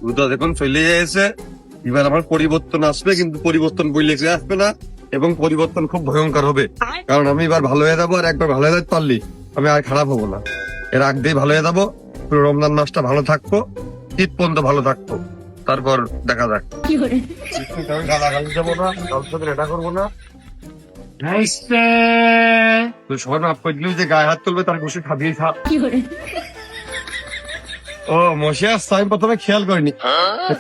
রোজা যখন চলে এসে এবার আমার পরিবর্তন আসবে, কিন্তু পরিবর্তন বইলে আসবে না, এবং পরিবর্তন খুব ভয়ঙ্কর হবে। কারণ আমি এবার ভালো হয়ে যাবো, আর একবার ভালো হয়ে যেতে পারলি আমি আর খারাপ হবো না। এর আগ দিয়ে ভালো হয়ে যাবো, পুরো রমজান মাসটা ভালো থাকবো, ঈদ পর্যন্ত ভালো থাকবো, তারপর দেখা যাক। আমি গালাগালি যাবো না, কারোর সাথে এটা করবো না। তুই সবাই মাফ করে দিলি, যে গায়ে হাত তুলবে তার ঘুষে খাবিয়ে খা। ও মশে আসছে, আমি প্রথমে খেয়াল করিনি।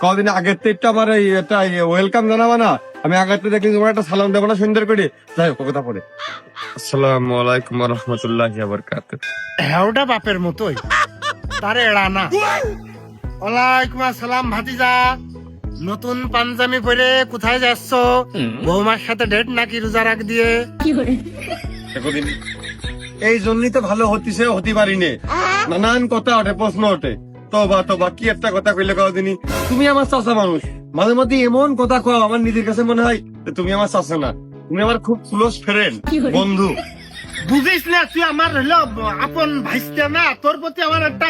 কদিন আগের তো একটু আমার এটা ওয়েলকাম জানাবা না, আমি আগের তো দেখলি তোমার একটা সালাম দেবো না সুন্দর করে। যাই হোক, কথা পড়ে। আসসালামু আলাইকুম ওয়া রাহমাতুল্লাহি ওয়া বারাকাতুহু। হ্যাওটা বাপের মতোই, তারে এড়া না। ওয়ালাইকুম আসসালাম ভাতিজা, নতুন পাঞ্জাবি পরে কোথায় যাচ্ছ? বৌমার সাথে ডেট নাকি রোজা রাখ দিয়ে? এতদিন এই জন্যই তো ভালো হতে পারিনি। নানান কথা ওঠে, প্রশ্ন ওঠে, তোবা কি একটা কথা কইলে কদিনই তুমি আমার চাচা মানুষ, মাঝে মধ্যে এমন কথা কও আমার নিজের কাছে মনে হয় যে তুমি আমার চাচা না, তুমি আমার খুব ক্লোজ ফ্রেন্ড, বন্ধু। বুঝিস না, তুই আমার হলো আপন ভাইস্তা না, তোর প্রতি আমার একটা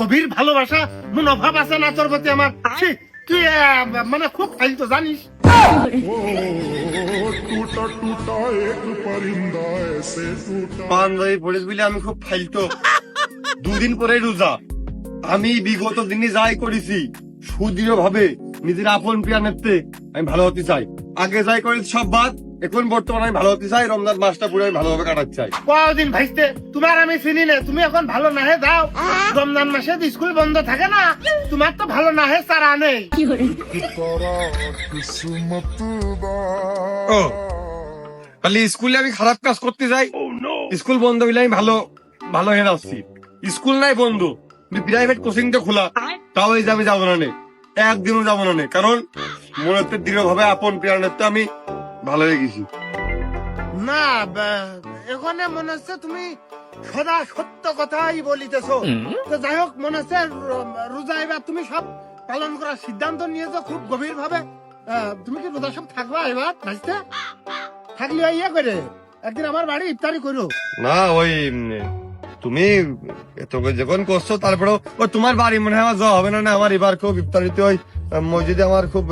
গভীর ভালোবাসা মনোভাব আছে না তোর প্রতি আমার। ছি, তুই মানে খুব ফাইলতো জানিস। পাঞ্জাবি পড়েছ বলে আমি খুব ফাইলতো? দুদিন পরে রোজা, আমি বিগত দিনে যাই করেছি সুদৃঢ় ভাবে নিজের আপন প্রিয়া নেত্রে আমি ভালো হতে চাই। আগে যাই করেছি সব বাদ, এখন বর্তমানে আমি ভালো হতে চাই, রমজান মাসটা পুরো আমি ভালোভাবে কাটাতে চাই। কদিন ভাইস্তে তোমার আমি চিনি না, তুমি এখন ভালো না হে যাও। রমজান মাসে স্কুল বন্ধ থাকে না, তোমার তো ভালো না হে চারা নেই। ও খালি স্কুলে আমি খারাপ কাজ করতে যাই, স্কুল বন্ধ হইলে আমি ভালো ভালো হয়ে যাচ্ছি। স্কুল নাই বন্ধু, প্রাইভেট কোচিং তো খোলা, তাও এই যে আমি যাবো না নে, একদিনও যাবো না নে, কারণ মনে হচ্ছে দৃঢ় ভাবে আপন প্রিয়ানেত্রে আমি ভালো হয়ে গেছি। না এখানে মনে হচ্ছে তুমি সদা সত্য কথাই বলিতেছো। তো যাই হোক, মনে হচ্ছে রোজা এবার তুমি সব পালন করার সিদ্ধান্ত নিয়েছো খুব গভীর ভাবে। তুমি কি রোজা সব থাকবা এবার ভাইস্তে? থাকলে ইয়ে করে একদিন আমার বাড়ি ইফতারি করো। না ওই তুমি এত যখন করছো, তারপরেও ওই তোমার বাড়ি মনে হয় আমার যাওয়া হবে না। না আমার এবার খুব ইফতারিতে ওই মসজিদে আমার খুব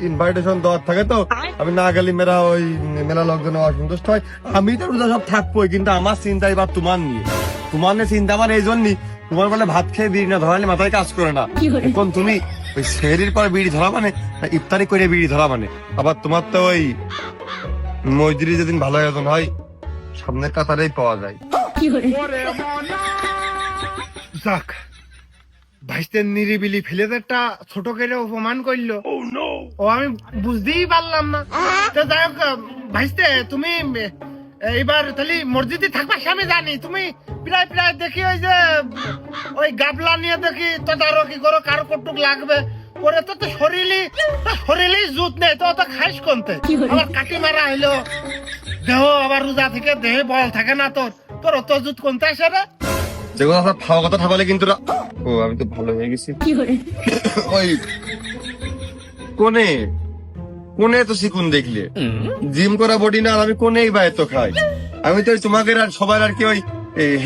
ইনভাইটেশন দেওয়ার থাকে, তো আমি না গেলে মেরা ওই মেলা লোকজন অসন্তুষ্ট হয়। আমি তো রোজা সব থাকবোই, কিন্তু আমার চিন্তা এবার তোমার নিয়ে। তোমার নিয়ে চিন্তা আমার এই জন্যই, তোমার বলে ভাত খেয়ে বিড়ি না ধরালে মাথায় কাজ করে না। এখন তুমি ওই সেহরির পর বিড়ি ধরা মানে, ইফতারি করে বিড়ি ধরা মানে, আবার তোমার তো ওই মসজিদে যেদিন ভালো আয়োজন হয় সামনের কাতারেই পাওয়া যায়। যাক, ভাইস্তের নিরিবিলি ফেলেদেরটা ছোট করে অপমান করলো। ও আমি বুঝতেই পারলাম না। তো যাই হোক ভাইস্তে, তুমি এইবার তাহলে মসজিদে থাকবা সে আমি জানি। তুমি প্রায় প্রায় দেখি ওই যে ওই গাবলা নিয়ে দেখি তদারকি করো, কার কটুক লাগবে ওরে। তো তো শরীরই জুত নেই, তো খাইস কোনতে? আবার কাটি মারা হইলো দেহ, আবার রোজা থেকে দেহে বল থাকে না তোর, তোর অত জুত কোনতে আসে রে? যেগুলো আপনার খাওয়া কথা থাকলে কিন্তু ও আমি তো ভালো হয়ে গেছি। ওই কোনে কোনে তো শিখুন দেখলে জিম করা বডি না, আর আমি কোনেই বা এত খাই। আমি তো তোমাকে আর সবার আর কি ওই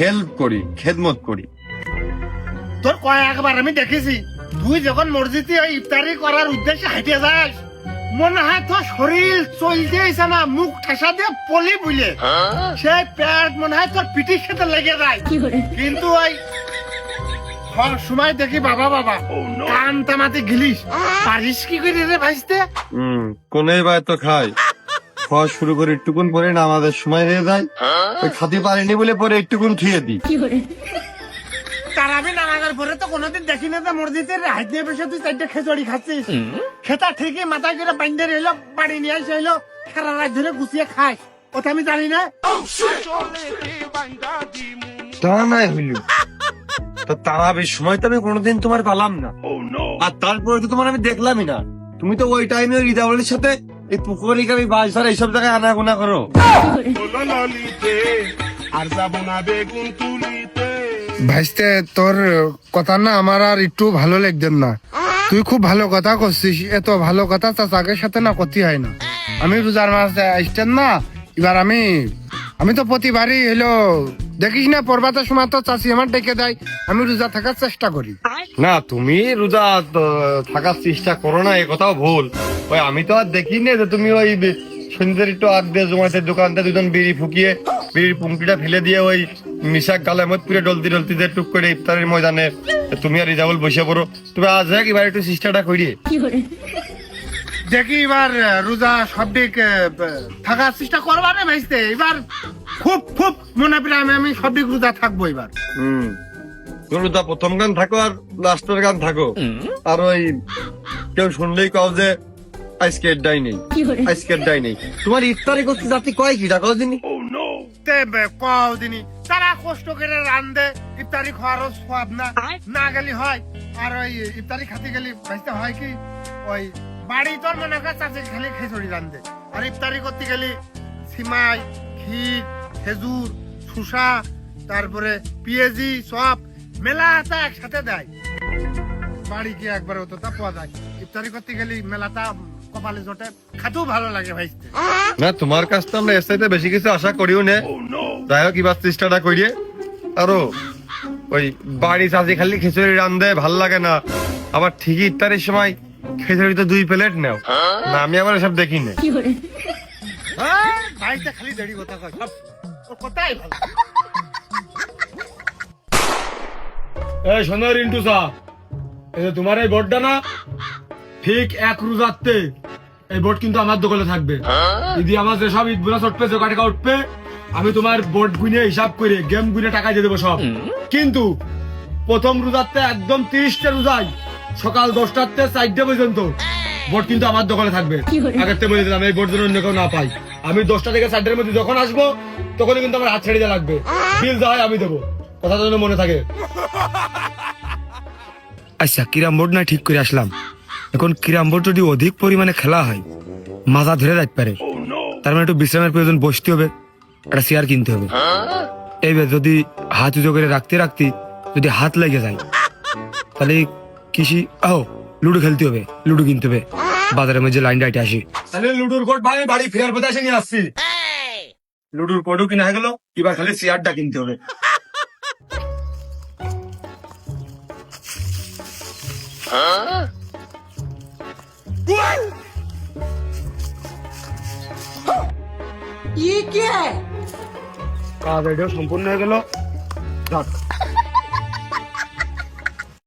হেল্প করি, খেদমত করি। তোর কয়েকবার আমি দেখেছি, তুই যখন মসজিদে ওই ইফতারি করার উদ্দেশ্যে হেঁটে যাস, মনে হয় তোর শরীর চলতে এসে না, মুখ ঠেসা দিয়ে পলি বুলে সেই প্যাট মনে হয় তোর পিঠির সাথে লেগে যায়। কিন্তু ওই সময় দেখি বাবা কান তামাতে গিলিস, পারিস কি করে রে ভাইস্তে? কোনেই বা এত খাই, খাওয়া শুরু করে একটুকুন পরে না আমাদের সময় হয়ে যায়, ওই খাতে পারিনি বলে পরে একটুকুন থুয়ে দিই। তারাবি নামাজের পরে তো কোনোদিন দেখি না যে মসজিদের হাত নিয়ে বসে তুই চারটে খেচড়ি খাচ্ছিস। খেতা ঠিকই মাথায় করে বাইন্দে রইলো, বাড়ি নিয়ে আসে হইলো, সারা রাত ধরে গুছিয়ে খাস, ওটা আমি জানি না। তা নাই হইল তো তারাবি সময় তো আমি কোনোদিন তোমার পালাম না, আর তারপরে তো তোমার আমি দেখলামই না। তুমি তো ওই টাইমে ওই রিদাবলের সাথে এই পুকুরি কাবি বাস ধরা এইসব জায়গায় আনাগোনা করো। ভাইস্তে, তোর কথা না আমার আর একটু ভালো লাগছেন না। তুই খুব ভালো কথা করছিস, এত ভালো কথা চাচাকের সাথে না করতে হয় না। আমি রোজার মাস আসছেন না, এবার আমি তো প্রতিবারই হলো দেখিস না পর্বতের সময় তো চাষি আমার ডেকে দেয়, আমি রোজা থাকার চেষ্টা করি। না তুমি রোজা থাকার চেষ্টা করো না, এ কথাও ভুল। ওই আমি তো আর দেখি না যে তুমি ওই সন্ধ্যের একটু আগ দিয়ে জমাতে দোকানটা দুজন বিড়ি ফুকিয়ে বিড়ির পুংটিটা ফেলে দিয়ে ওই মিশাক গালে মত পুরে ডলতি ডলতি দিয়ে টুক করে ইফতারের ময়দানে তুমি আর রিজাবুল বসে পড়ো। তুমি আজ এবার একটু চেষ্টাটা করিয়ে দেখি এবার রোজা সব দিক থাকার চেষ্টা করবা রে ভাইস্তে। এবার খুব খুব মনে পড়ে আমি সব দিক রোজা থাকবো এবার। রোজা প্রথম গান থাকো আর লাস্টের গান থাকো, আর ওই কেউ শুনলেই কও যে আজকের ডাই নেই, আজকের ডাই নেই। তোমার ইফতারি করতে যাতে কয় কি টাকা দিনই কদিনই তারা কষ্ট করে রান্ধে, ইফতারি খাওয়ারও সব না, না গেলি হয়। আর ওই ইফতারি খাতে গেলি ভাইস্তে হয় কি, ওই বাড়ি তোর মনে কর চাচি খালি খিচুড়ি রান্ধে, আর ইফতারি করতে গেলি সিমাই, ক্ষীর, খেজুর, শুষা, তারপরে পিএজি সব মেলাটা একসাথে দেয়। বাড়ি কি একবার হতো তা পাওয়া যায়, ইফতারি করতে গেলি মেলাটা কপালে জোটে, খাতেও ভালো লাগে ভাইস্তে। না তোমার কাছ তো আমরা এর চাইতে বেশি কিছু আশা করিও না। যাই হোক এবার চেষ্টাটা করিয়ে। আরো ওই বাড়ি চাচি খালি খিচুড়ি রান্ধে ভাল লাগে না, আবার ঠিকই ইফতারের সময় খিচুড়ি তো 2 প্লেট নাও না, আমি আবার এসব দেখি না। ভাইটা খালি দেরি কথা কয়, সব ওর কথাই ভালো। এই শোনো রিন্টু সা, এই যে তোমার এই বোর্ডটা না, ঠিক 1 রোজাতে এই বোর্ড কিন্তু আমার দোকানে থাকবে। যদি আমার যেসব ঈদ বোনাস উঠবে, যে টাকা উঠবে, আমি তোমার বোর্ড গুনে হিসাব করে গেম গুনে টাকা দিয়ে দেবো সব। কিন্তু প্রথম রোজাতে একদম 30টা রোজায় সকাল 10টাতে 4টা পর্যন্ত বোর্ড কিন্তু আমার দোকানে থাকবে। আগের থেকে বলে দিলাম, এই বোর্ড যেন অন্য কেউ না পাই। আমি 10টা থেকে 4টার মধ্যে যখন আসবো তখনই কিন্তু আমার হাত ছেড়ে দেওয়া লাগবে। বিল যা হয় আমি দেবো, কথা যেন মনে থাকে। আচ্ছা, কিরাম বোর্ড না ঠিক করে আসলাম। এখন কিরাম বোর্ড যদি অধিক পরিমাণে খেলা হয়, মাজা ধরে যাইতে পারে। তার মানে একটু বিশ্রামের প্রয়োজন, বসতে হবে, একটা চেয়ার কিনতে হবে। এইবার যদি হাত উঁচু করে রাখতে রাখতে যদি হাত লেগে যায়, তাহলে কৃষি লুডো খেলতে হবে, লুডো কিনতে হবে। বাজারের মধ্যে লাইন ডাইটে আসি, তাহলে লুডোর কোড ভাই বাড়ি ফেরার পথে এসে নিয়ে আসছি। লুডোর কোডও কিনা হয়ে গেল, এবার খালি চেয়ারটা কিনতে হবে। ये क्या है? কাজ এটাও সম্পূর্ণ হয়ে গেল।